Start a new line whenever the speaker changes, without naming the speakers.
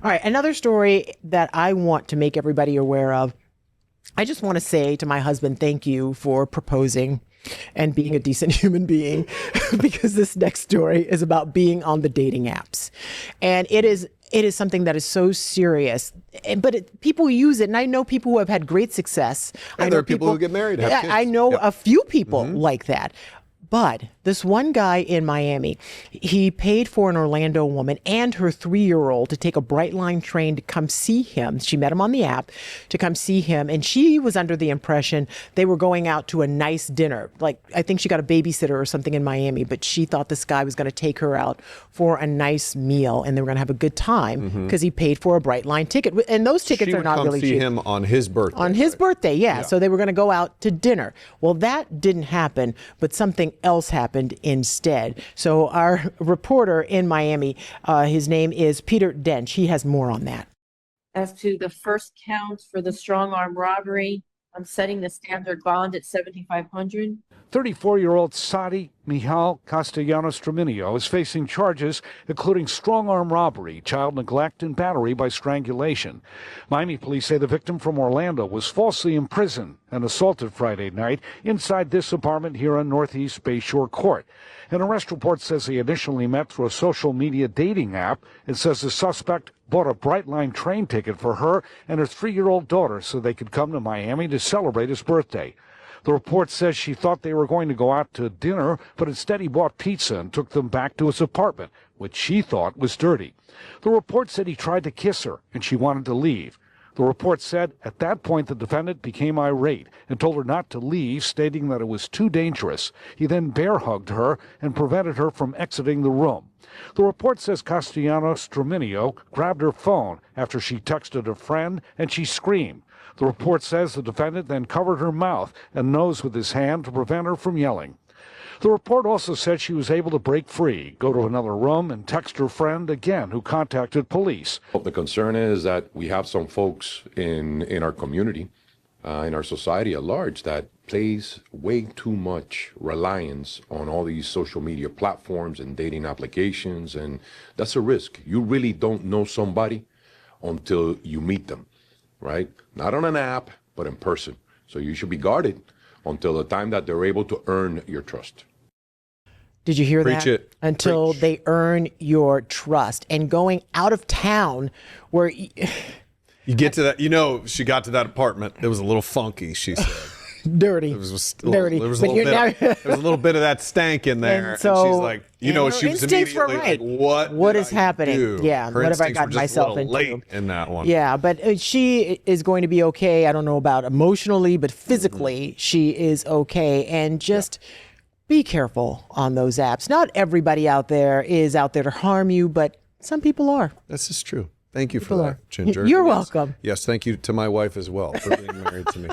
All right, another story that I want to make everybody aware of. I just want to say to my husband, thank you for proposing and being a decent human being, because this next story is about being on the dating apps. And it is something that is so serious, but people use it. And I know people who have had great success.
And
I know
there are people who get married, have kids.
I know
Yep.
a few people like that. But this one guy in Miami, he paid for an Orlando woman and her 3-year-old to take a Bright Line train to come see him. She met him on the app to come see him. And she was under the impression they were going out to a nice dinner. Like, I think she got a babysitter or something in Miami, but she thought this guy was going to take her out for a nice meal and they were going to have a good time because he paid for a Bright Line ticket. And those tickets
She
are
would
not
come
really
see
cheap.
him on his birthday.
On his birthday, yeah. So they were going to go out to dinner. Well, that didn't happen, but something else happened instead. So our reporter in Miami, his name is Peter Dench. He has more on that.
As to the first count for the strong arm robbery, I'm setting the standard bond at $7,500.
34-year-old Sadi Mihal Castellanos-Traminio is facing charges including strong-arm robbery, child neglect, and battery by strangulation. Miami police say the victim from Orlando was falsely imprisoned and assaulted Friday night inside this apartment here on Northeast Bayshore Court. An arrest report says he initially met through a social media dating app. It says the suspect bought a Bright Line train ticket for her and her 3-year-old daughter so they could come to Miami to celebrate his birthday. The report says she thought they were going to go out to dinner, but instead he bought pizza and took them back to his apartment, which she thought was dirty. The report said he tried to kiss her and she wanted to leave. The report said at that point the defendant became irate and told her not to leave, stating that it was too dangerous. He then bear hugged her and prevented her from exiting the room. The report says Castellanos-Traminio grabbed her phone after she texted a friend and she screamed. The report says the defendant then covered her mouth and nose with his hand to prevent her from yelling. The report also said she was able to break free, go to another room, and text her friend again, who contacted police.
The concern is that we have some folks in our community, in our society at large, that place way too much reliance on all these social media platforms and dating applications, and that's a risk. You really don't know somebody until you meet them, right? Not on an app, but in person. So you should be guarded until the time that they're able to earn your trust.
Did you hear
Preach
that?
it.
Until
Preach.
they earn your trust. And going out of town where
You get to that, she got to that apartment. It was a little funky, she said.
dirty.
It was
Dirty.
There was
But you're
there was a little bit of that stank in there.
And so-
she's like,
and
she
her
was
instincts were
immediately
right.
like,
What
did
is
I
happening?
do?
Yeah,
Her
what have I
instincts
gotten
were just
myself
a little
into?
late in that one.
Yeah, but she is going to be okay. I don't know about emotionally, but physically she is okay. And just be careful on those apps. Not everybody out there is out there to harm you, but some people are.
This is true. Thank you for
People
that,
are.
Ginger.
You're
Yes.
welcome.
Yes, thank you to my wife as well for being married to me.